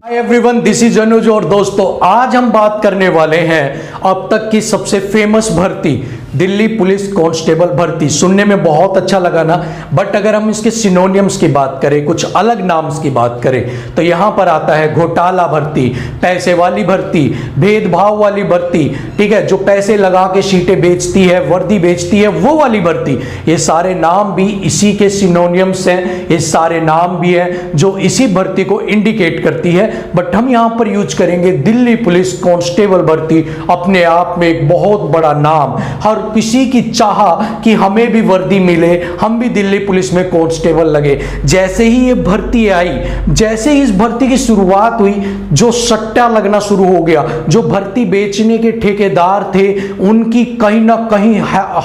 Hi everyone, this is अनुज। और दोस्तों, आज हम बात करने वाले हैं अब तक की सबसे फेमस भर्ती, दिल्ली पुलिस कांस्टेबल भर्ती। सुनने में बहुत अच्छा लगा ना, बट अगर हम इसके सिनोनियम्स की बात करें, कुछ अलग नाम्स की बात करें, तो यहां पर आता है घोटाला भर्ती, पैसे वाली भर्ती, भेदभाव वाली भर्ती, ठीक है, जो पैसे लगा के सीटें बेचती है, वर्दी बेचती है, वो वाली भर्ती। ये सारे नाम भी इसी के सिनोनियम्स हैं, ये सारे नाम भी हैं जो इसी भर्ती को इंडिकेट करती है। बट हम यहां पर यूज करेंगे दिल्ली पुलिस कांस्टेबल भर्ती। अपने आप में एक बहुत बड़ा नाम, हर किसी की चाह कि हमें भी वर्दी मिले, हम भी दिल्ली पुलिस में कांस्टेबल लगे। जैसे ही ये भर्ती आई, जैसे ही इस भर्ती की शुरुआत हुई, जो सट्टा लगना शुरू हो गया, जो भर्ती बेचने के ठेकेदार थे, उनकी कहीं ना कहीं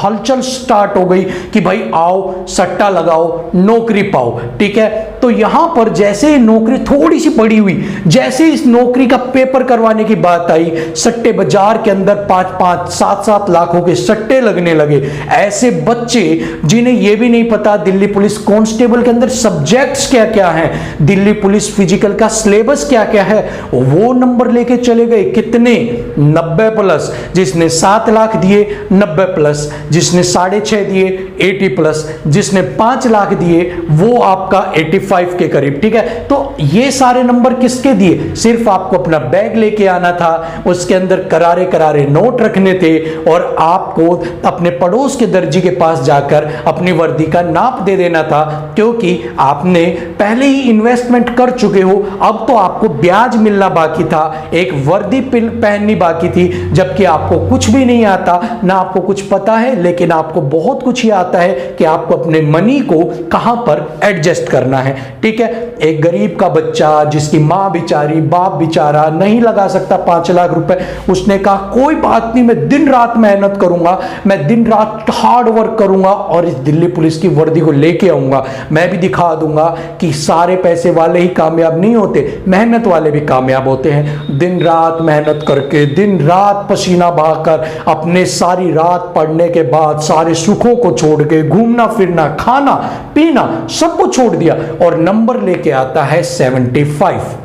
हलचल स्टार्ट हो गई कि भाई आओ सट्टा लगाओ, नौकरी पाओ। ठीक है, तो यहां पर जैसे ही नौकरी थोड़ी सी पड़ी हुई, जैसे इस नौकरी का पेपर करवाने की बात आई, सट्टे बाजार के अंदर 5-5, 7-7 लाखों के सट्टे लगने लगे। ऐसे बच्चे जिन्हें यह भी नहीं पता दिल्ली पुलिस कांस्टेबल के अंदर सब्जेक्ट्स क्या क्या हैं, दिल्ली पुलिस फिजिकल का सिलेबस क्या क्या है, वो नंबर लेके चले गए। कितने? 90+। जिसने 7 लाख दिए 90+, जिसने 6.5 दिए 80+, जिसने 5 लाख दिए वो आपका 85 के करीब। ठीक है, तो ये सारे नंबर किसके दिए? सिर्फ आपको अपना बैग लेके आना था, उसके अंदर करारे करारे नोट रखने थे और आपको अपने पड़ोस के दर्जी के पास जाकर अपनी वर्दी का नाप दे देना था, क्योंकि आपने पहले ही इन्वेस्टमेंट कर चुके हो। अब तो आपको ब्याज मिलना बाकी था, एक वर्दी पहननी बाकी थी, जबकि आपको कुछ भी नहीं आता, ना आपको कुछ पता है, लेकिन आपको बहुत कुछ ही आता है कि आपको अपने मनी को कहां पर एडजस्ट करना है। ठीक है, एक गरीब का बच्चा जिसकी मां बेचारी, बाप बेचारा नहीं लगा सकता 5 लाख रुपए, उसने कहा कोई बात नहीं, मैं दिन रात मेहनत करूंगा, मैं दिन रात हार्ड वर्क करूंगा और इस दिल्ली पुलिस की वर्दी को लेके आऊंगा। मैं भी दिखा दूंगा कि सारे पैसे वाले ही कामयाब नहीं होते, मेहनत वाले भी कामयाब होते हैं। दिन रात मेहनत करके, दिन रात पसीना बहाकर, अपने सारी रात पढ़ने के बाद सारे सुखों को छोड़ के, घूमना फिरना, खाना पीना सब कुछ छोड़ दिया और नंबर लेके आता है 75।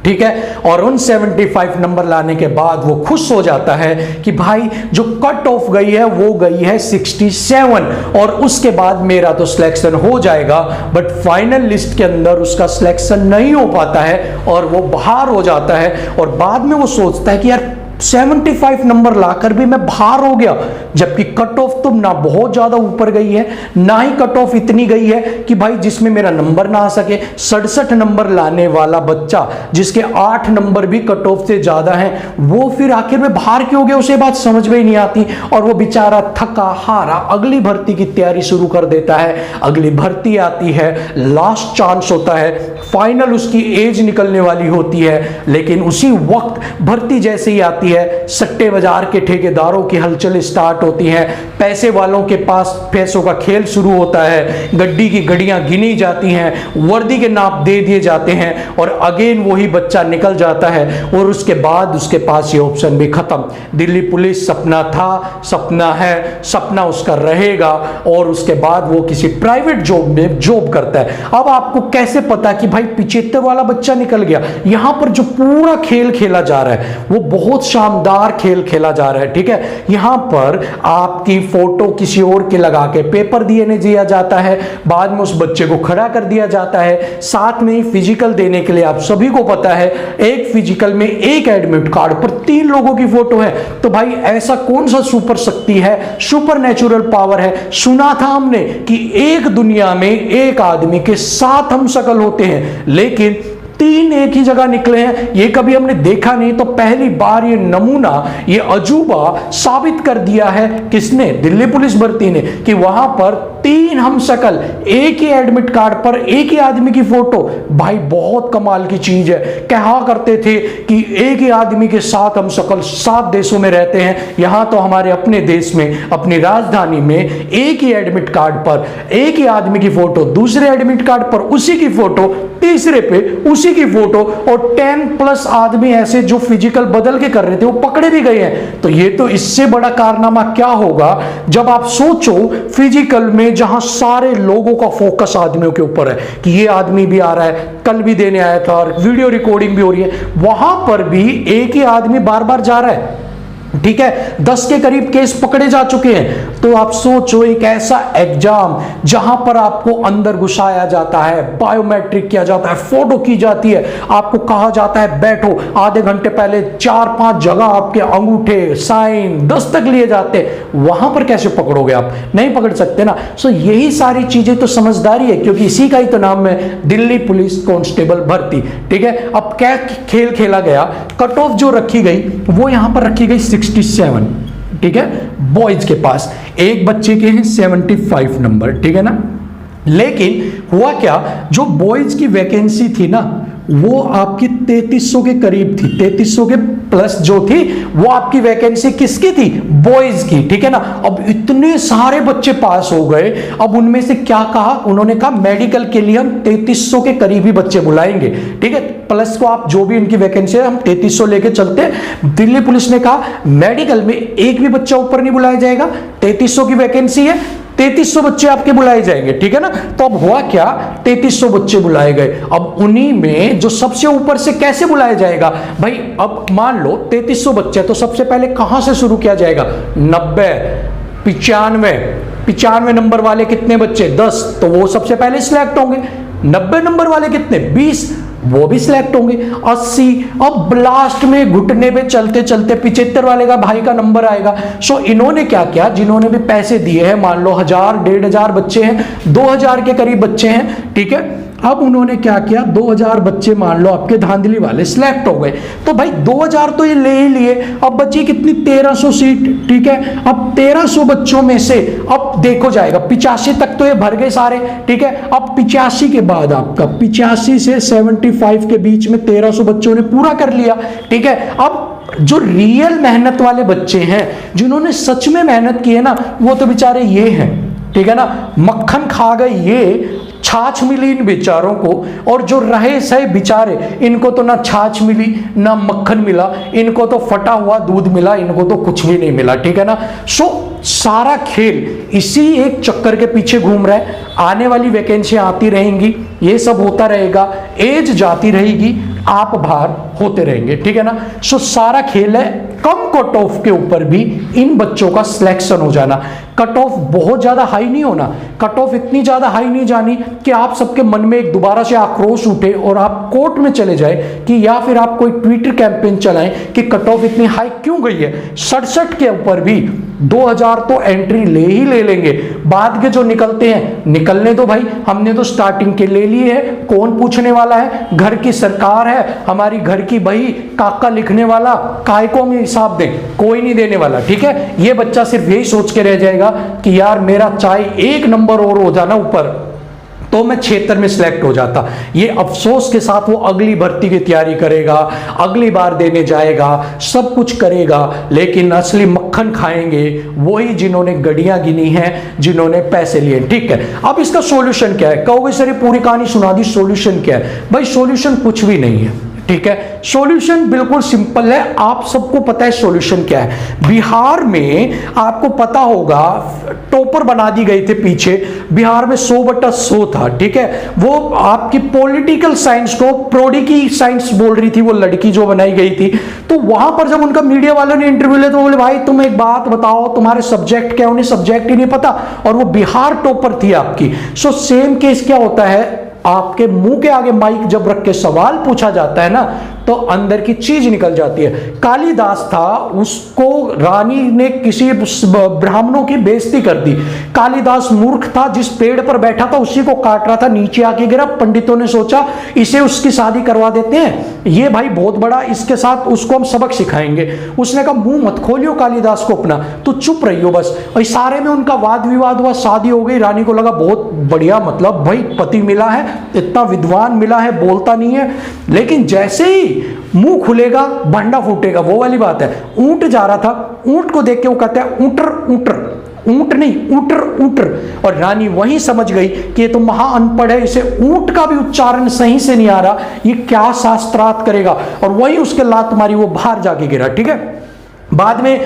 ठीक है, और उन 75 नंबर लाने के बाद वो खुश हो जाता है कि भाई जो कट ऑफ गई है वो गई है 67 और उसके बाद मेरा तो सिलेक्शन हो जाएगा। बट फाइनल लिस्ट के अंदर उसका सिलेक्शन नहीं हो पाता है और वो बाहर हो जाता है और बाद में वो सोचता है कि यार 75 नंबर लाकर भी मैं बाहर हो गया, जबकि कट ऑफ तो ना बहुत ज्यादा ऊपर गई है, ना ही कट ऑफ इतनी गई है कि भाई जिसमें मेरा नंबर ना आ सके। 67 नंबर लाने वाला बच्चा जिसके 8 नंबर भी कट ऑफ से ज्यादा हैं, वो फिर आखिर में बाहर क्यों गया, उसे बात समझ में ही नहीं आती और वो बेचारा थका हारा अगली भर्ती की तैयारी शुरू कर देता है। अगली भर्ती आती है, लास्ट चांस होता है, फाइनल उसकी एज निकलने वाली होती है, लेकिन उसी वक्त भर्ती जैसे ही आती है, सट्टे बाजार के ठेकेदारों की हलचल स्टार्ट होती है, पैसे वालों के पास पैसों का खेल शुरू होता है, गड्डी की गड्डियां गिनी जाती हैं, वर्दी के नाप दे दिए जाते हैं और अगेन वही बच्चा निकल जाता है और उसके बाद उसके पास ये ऑप्शन भी खत्म। दिल्ली पुलिस सपना था, सपना है, सपना उसका रहेगा और उसके बाद वो किसी प्राइवेट जॉब में जॉब करता है। अब आपको कैसे पता कि भाई 75 वाला बच्चा निकल गया? यहां पर जो पूरा खेल खेला जा रहा है वो बहुत शानदार खेल खेला जा रहा है। ठीक है, यहां पर आपकी फोटो किसी और के लगा के पेपर दिया जाता है, बाद में उस बच्चे को खड़ा कर दिया जाता है, साथ में ही फिजिकल देने के लिए आप सभी को पता है एक फिजिकल में एक एडमिट कार्ड पर 3 लोगों की फोटो है। तो भाई ऐसा कौन सा सुपर शक्ति है, सुपर नेचुरल पावर है? सुना था हमने कि एक दुनिया में एक आदमी के 7 हम शकल होते हैं, लेकिन 3 एक ही जगह निकले हैं, ये कभी हमने देखा नहीं। तो पहली बार ये नमूना, ये अजूबा साबित कर दिया है किसने? दिल्ली पुलिस भर्ती ने, कि वहां पर 3 हम शकल, एक ही एडमिट कार्ड पर एक ही आदमी की फोटो। भाई बहुत कमाल की चीज है। कहा करते थे कि एक ही आदमी के 7 हम शकल 7 देशों में रहते हैं, यहां तो हमारे अपने देश में, अपनी राजधानी में एक ही एडमिट कार्ड पर एक ही आदमी की फोटो, दूसरे एडमिट कार्ड पर उसी की फोटो, तीसरे पे उसी की फोटो और 10+ आदमी ऐसे जो फिजिकल बदल के कर रहे थे वो पकड़े भी गए हैं। तो ये तो इससे बड़ा कारनामा क्या होगा? जब आप सोचो फिजिकल में में जहां सारे लोगों का फोकस आदमियों के ऊपर है कि ये आदमी भी आ रहा है, कल भी देने आया था और वीडियो रिकॉर्डिंग भी हो रही है, वहां पर भी एक ही आदमी बार बार जा रहा है। ठीक है, 10 के करीब केस पकड़े जा चुके हैं। तो आप सोचो, एक ऐसा एग्जाम जहां पर आपको अंदर घुसाया जाता है, बायोमेट्रिक किया जाता है, फोटो की जाती है, आपको कहा जाता है बैठो, आधे घंटे पहले 4-5 जगह आपके अंगूठे, साइन, दस्तक लिए जाते हैं, वहां पर कैसे पकड़ोगे आप? नहीं पकड़ सकते ना। सो यही सारी चीजें तो समझदारी है, क्योंकि इसी का ही तो नाम है दिल्ली पुलिस कांस्टेबल भर्ती। ठीक है, अब क्या खेल खेला गया, कट ऑफ जो रखी गई वो यहां पर रखी गई 67। ठीक है, बॉयज के पास, एक बच्चे के हैं 75 नंबर। ठीक है ना, लेकिन हुआ क्या, जो बॉयज की वैकेंसी थी ना वो आपकी 3300 के करीब थी, 3300 के प्लस जो थी वो आपकी वैकेंसी किसकी थी? बॉयज की। ठीक है ना, अब इतने सारे बच्चे पास हो गए, अब उनमें से क्या कहा उन्होंने, कहा मेडिकल के लिए हम 3300 के करीब ही बच्चे बुलाएंगे। ठीक है, प्लस को आप जो भी इनकी वैकेंसी है हम 3300 लेके चलते हैं। दिल्ली पुलिस ने कहा मेडिकल में एक भी बच्चा ऊपर नहीं बुलाया जाएगा, 3300 की वैकेंसी है, 3300 बच्चे आपके बुलाए जाएंगे। ठीक है ना, तो अब हुआ क्या, 3300 बच्चे बुलाए गए। अब उन्हीं में जो सबसे ऊपर से कैसे बुलाया जाएगा भाई, अब मान लो 3300 बच्चे, तो सबसे पहले कहां से शुरू किया जाएगा? 90, 95 नंबर वाले कितने बच्चे? 10, तो वो सबसे पहले सिलेक्ट होंगे। 90 नंबर वाले कितने? 20, वो भी सिलेक्ट होंगे। 80, अब लास्ट में घुटने पे चलते चलते 75 वाले का भाई का नंबर आएगा। सो इन्होंने क्या किया, जिन्होंने भी पैसे दिए हैं, मान लो 1000, 1500 बच्चे हैं, 2000 के करीब बच्चे हैं। ठीक है, अब उन्होंने क्या किया, 2000 बच्चे मान लो आपके धांधली वाले सिलेक्ट हो गए, तो भाई 2000 तो ये ले ही लिए, अब बची कितनी? 1300 सीट। ठीक है, अब 1300 बच्चों में से अब देखो जाएगा 85 तक तो ये भर गए सारे। ठीक है, अब 85 के बाद आपका 85 से 75 के बीच में 1300 बच्चों ने पूरा कर लिया। ठीक है, अब जो रियल मेहनत वाले बच्चे हैं, जिन्होंने सच में मेहनत की है ना, वो तो बेचारे ये हैं। ठीक है ना, मक्खन खा गए ये, छाछ मिली इन बेचारों को, और जो रहे सहे बेचारे, इनको तो ना छाछ मिली ना मक्खन मिला, इनको तो फटा हुआ दूध मिला, इनको तो कुछ भी नहीं मिला। ठीक है ना, सो सारा खेल इसी एक चक्कर के पीछे घूम रहा है। आने वाली वैकेंसी आती रहेंगी, ये सब होता रहेगा, एज जाती रहेगी, आप बाहर होते रहेंगे। ठीक है ना, सो सारा खेल है कम कट ऑफ के ऊपर भी इन बच्चों का सिलेक्शन हो जाना। कट ऑफ बहुत ज्यादा हाई नहीं होना, कट ऑफ इतनी ज्यादा हाई नहीं जानी कि आप सबके मन में एक दोबारा से आक्रोश उठे और आप कोर्ट में चले जाए, कि या फिर आप कोई ट्विटर कैंपेन चलाएं कि कट ऑफ इतनी हाई क्यों गई है। 67 के ऊपर भी 2000 तो एंट्री ले ही ले लेंगे, बाद के जो निकलते हैं निकलने दो भाई, हमने तो स्टार्टिंग के ले लिए है, कौन पूछने वाला है? घर की सरकार है, हमारी घर की बही, काका लिखने वाला, काय को हम हिसाब दें? कोई नहीं देने वाला। ठीक है, ये बच्चा सिर्फ यही सोच के रह जाएगा कि यार मेरा चाहे एक नंबर और हो जाना ऊपर तो मैं क्षेत्र में सिलेक्ट हो जाता। ये अफसोस के साथ वो अगली भर्ती की तैयारी करेगा, अगली बार देने जाएगा, सब कुछ करेगा, लेकिन असली मक्खन खाएंगे वही जिन्होंने गड़ियां गिनी हैं, जिन्होंने पैसे लिए। ठीक है, अब इसका सॉल्यूशन क्या है? कहोगे सर ये पूरी कहानी सुना दी, सॉल्यूशन क्या है? भाई सॉल्यूशन कुछ भी नहीं है। ठीक है, सॉल्यूशन बिल्कुल सिंपल है, आप सबको पता है सॉल्यूशन क्या है। बिहार में आपको पता होगा टॉपर बना दी गई थे पीछे, बिहार में 100/100 था। ठीक है, वो आपकी पॉलिटिकल साइंस को प्रोडी की साइंस बोल रही थी वो लड़की जो बनाई गई थी। तो वहां पर जब उनका मीडिया वालों ने इंटरव्यू लिया तो बोले भाई तुम एक बात बताओ, तुम्हारे सब्जेक्ट क्या? उन्हें सब्जेक्ट ही नहीं पता, और वो बिहार टॉपर थी आपकी। सो सेम केस क्या होता है, आपके मुंह के आगे माइक जब रख के सवाल पूछा जाता है ना, तो अंदर की चीज निकल जाती है। कालिदास था, उसको रानी ने किसी ब्राह्मणों की बेइज्जती कर दी। कालिदास मूर्ख था, जिस पेड़ पर बैठा था उसी को काट रहा था, नीचे आके गिरा। पंडितों ने सोचा इसे उसकी शादी करवा देते हैं, ये भाई बहुत बड़ा, इसके साथ उसको हम सबक सिखाएंगे। उसने कहा मुंह मत खोलियो कालिदास को अपना, तो चुप रहियो बस। और सारे में उनका वाद विवाद हुआ, शादी हो गई। रानी को लगा बहुत बढ़िया, मतलब भाई पति मिला है, इतना विद्वान मिला है, बोलता नहीं है। लेकिन जैसे ही मुंह खुलेगा भांडा फूटेगा, वो वाली बात है। ऊंट जा रहा था, ऊंट को देख के वो कहता है ऊंटर ऊंटर, ऊंट नहीं ऊंटर ऊंटर। और रानी वहीं समझ गई कि ये तो महा अनपढ़ है, इसे ऊंट का भी उच्चारण सही से नहीं आ रहा, ये क्या शास्त्रार्थ करेगा। और वहीं उसके लात मारी, वो बाहर जाके गिरा। ठीक है, बाद में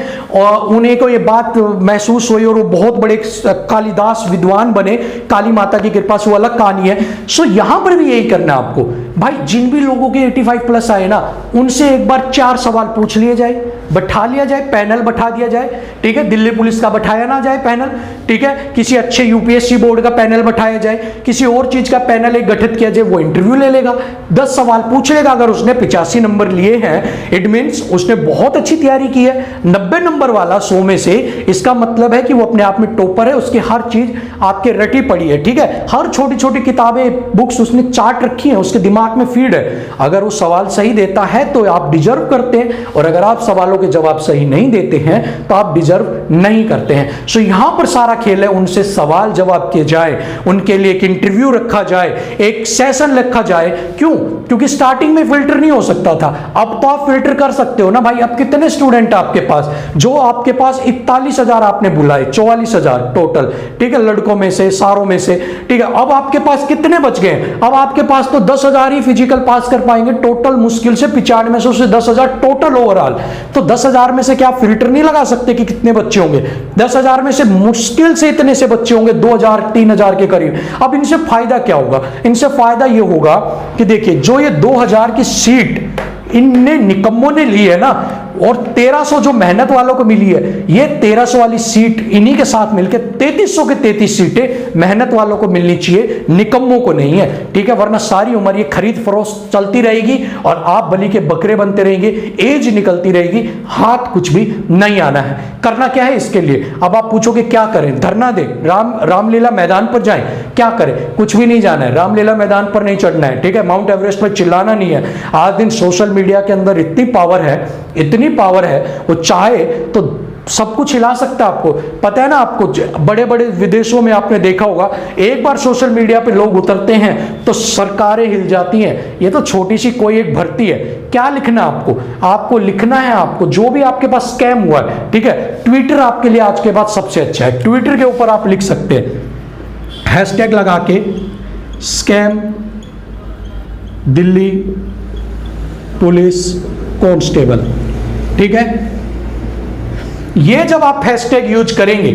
उन्हें को ये बात महसूस हुई और वो बहुत बड़े कालिदास विद्वान बने, काली माता की कृपा से, वो अलग कहानी है। सो यहां पर भी यही करना है आपको भाई, जिन भी लोगों के 85 प्लस आए ना, उनसे एक बार 4 सवाल पूछ लिए जाए, बैठा लिया जाए, पैनल बैठा दिया जाए, ठीक है। दिल्ली पुलिस का बैठाया ना जाए पैनल, ठीक है, किसी अच्छे यूपीएससी बोर्ड का पैनल बैठाया जाए, किसी और चीज का पैनल एक गठित किया जाए, वो इंटरव्यू ले लेगा, 10 सवाल पूछ लेगा। अगर उसने 85 नंबर लिए हैं, इट मीन्स उसने बहुत अच्छी तैयारी की है। 90 नंबर वाला 100 में से, इसका मतलब है कि वो अपने आप में टॉपर है, उसकी हर चीज आपके रटी पड़ी है, ठीक है। हर छोटी छोटी किताबें, बुक्स उसने चार्ट रखी है, उसके दिमाग में फीड है। अगर वो सवाल सही देता है तो आप डिजर्व करते हैं, और अगर आप सवालों के जवाब सही नहीं देते हैं तो आप डिजर्व नहीं करते हैं। सो यहां पर सारा खेल है, उनसे सवाल जवाब किए जाए, उनके लिए एक इंटरव्यू रखा जाए, एक सेशन रखा जाए। क्यों? क्योंकि स्टार्टिंग में फिल्टर नहीं हो सकता था, अब तो आप फिल्टर कर सकते हो ना भाई। अब कितने स्टूडेंट आपके पास, जो आपके पास 41,000 आपने बुलाए, 44,000 टोटल, ठीक है, लड़कों में से, सारों में से, ठीक है। अब आपके पास कितने बच गए? अब आपके पास तो 10,000 ही फिजिकल पास कर पाएंगे टोटल, मुश्किल से 9500 से 10,000 टोटल ओवरऑल। तो 10,000 में से क्या आप फिल्टर नहीं लगा सकते कि कितने बच्चे होंगे? 10,000 में से मुश्किल से इतने से बच्चे होंगे 2,000 3,000 के करीब। अब इनसे फायदा क्या होगा? इनसे फायदा ये होगा कि देखिए, जो ये 2,000 की सीट इनने निकम्मों ने ली है ना, और 1,300 जो मेहनत वालों को मिली है, ये 1,300 वाली सीट इन्हीं के साथ मिलकर 3,300 के 33 सीटें मेहनत वालों को मिलनी चाहिए, निकम्मों को नहीं है, ठीक है। वरना सारी उम्र ये खरीद फरोख्त चलती रहेगी और आप बलि के बकरे बनते रहेंगे, एज निकलती रहेगी, हाथ कुछ भी नहीं आना है। करना क्या है इसके लिए? अब आप पूछोगे क्या करें? धरना दें, रामलीला मैदान पर जाएं, क्या करें? कुछ भी नहीं जाना है, रामलीला मैदान पर नहीं चढ़ना है, ठीक है। माउंट एवरेस्ट पर चिल्लाना नहीं है। आज दिन सोशल मीडिया के अंदर इतनी पावर है, इतनी पावर है, वो चाहे तो सब कुछ हिला सकता है। आपको पता है ना, आपको बड़े बड़े विदेशों में आपने देखा होगा, एक बार सोशल मीडिया पे लोग उतरते हैं तो सरकारें हिल जाती हैं। ये तो छोटी सी कोई एक भर्ती है। क्या लिखना आपको? आपको लिखना है, आपको जो भी आपके पास स्कैम हुआ है, ठीक है, ट्विटर आपके लिए आज के बाद सबसे अच्छा है। ट्विटर के ऊपर आप लिख सकते हैं, हैशटैग लगा के स्कैम दिल्ली पुलिस कांस्टेबल, ठीक है। ये जब आप हैशटैग यूज करेंगे,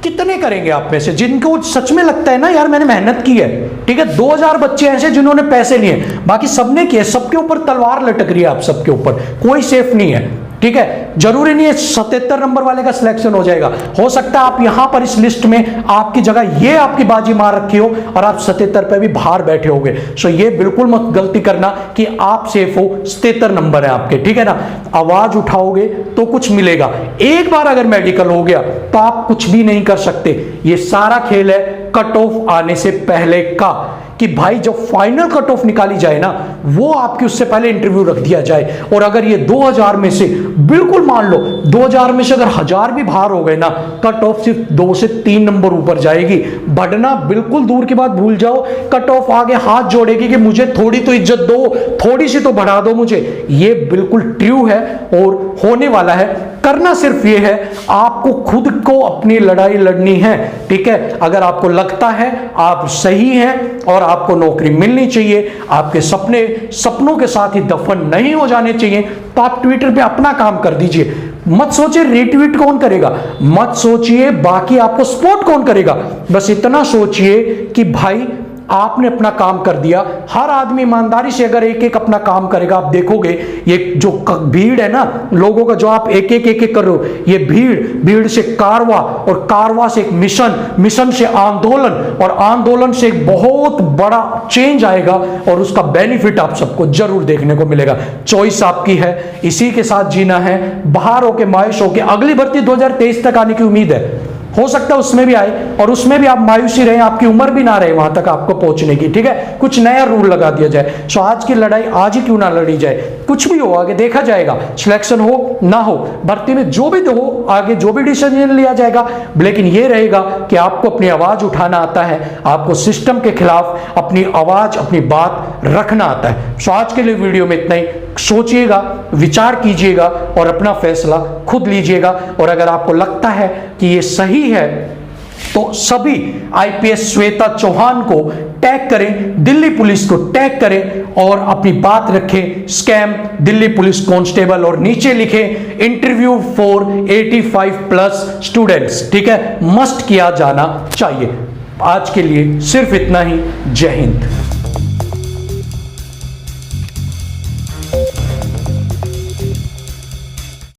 कितने करेंगे आप में से जिनको सच में लगता है ना यार मैंने मेहनत की है, ठीक है। 2,000 बच्चे ऐसे जिन्होंने पैसे लिए, बाकी सबने किए, सबके ऊपर तलवार लटक रही है, आप सबके ऊपर कोई सेफ नहीं है, ठीक है। जरूरी नहीं है 77 नंबर वाले का सिलेक्शन हो जाएगा, हो सकता है आप यहां पर इस लिस्ट में आपकी जगह ये आपकी बाजी मार रखी हो और आप 77 पे भी बाहर बैठे होगे। सो ये बिल्कुल मत गलती करना कि आप सेफ हो, 77 नंबर है आपके, ठीक है ना। आवाज उठाओगे तो कुछ मिलेगा। एक बार अगर मेडिकल हो गया तो आप कुछ भी नहीं कर सकते। ये सारा खेल है कट ऑफ आने से पहले का, कि भाई जब फाइनल कट ऑफ निकाली जाए ना, वो आपकी उससे पहले इंटरव्यू रख दिया जाए। और अगर ये 2,000 में से, बिल्कुल मान लो 2,000 में से अगर 1,000 भी बाहर हो गए ना, कट ऑफ सिर्फ 2 से 3 नंबर ऊपर जाएगी। बढ़ना बिल्कुल दूर की बात भूल जाओ, कट ऑफ आगे हाथ जोड़ेगी कि मुझे थोड़ी तो इज्जत दो, थोड़ी सी तो बढ़ा दो मुझे। ये बिल्कुल ट्रू है और होने वाला है। करना सिर्फ ये है, आपको खुद को अपनी लड़ाई लड़नी है, ठीक है। अगर आपको लगता है आप सही हैं और आपको नौकरी मिलनी चाहिए, आपके सपनों के साथ ही दफन नहीं हो जाने चाहिए, तो आप ट्विटर पे अपना काम कर दीजिए। मत सोचिए रीट्वीट कौन करेगा, मत सोचिए बाकी आपको सपोर्ट कौन करेगा, बस इतना सोचिए कि भाई आपने अपना काम कर दिया। हर आदमी ईमानदारी से अगर एक एक अपना काम करेगा, आप देखोगे ये जो भीड़ है ना लोगों का, जो आप एक एक कर रहे हो, ये भीड़ से कारवा, और कारवा से एक मिशन से आंदोलन, और आंदोलन से एक बहुत बड़ा चेंज आएगा और उसका बेनिफिट आप सबको जरूर देखने को मिलेगा। चॉइस आपकी है, इसी के साथ जीना है, बाहर होके मायूस होके। अगली भर्ती 2023 तक आने की उम्मीद है, हो सकता है उसमें भी आए और उसमें भी आप मायूसी रहे, आपकी उम्र भी ना रहे वहां तक आपको पहुंचने की, ठीक है। कुछ नया रूल लगा दिया जाए। सो आज की लड़ाई आज ही क्यों ना लड़ी जाए, कुछ भी हो आगे देखा जाएगा, सिलेक्शन हो ना हो, भर्ती में जो भी हो आगे जो भी डिसीजन लिया जाएगा, लेकिन ये रहेगा कि आपको अपनी आवाज उठाना आता है, आपको सिस्टम के खिलाफ अपनी आवाज अपनी बात रखना आता है। सो आज के लिए वीडियो में इतना ही। सोचिएगा, विचार कीजिएगा और अपना फैसला खुद लीजिएगा। और अगर आपको लगता है कि ये सही है तो सभी आईपीएस श्वेता चौहान को टैग करें, दिल्ली पुलिस को टैग करें और अपनी बात रखें स्कैम दिल्ली पुलिस कांस्टेबल और नीचे लिखें इंटरव्यू फॉर 85+ स्टूडेंट्स। ठीक है, मस्ट किया जाना चाहिए। आज के लिए सिर्फ इतना ही। जय हिंद।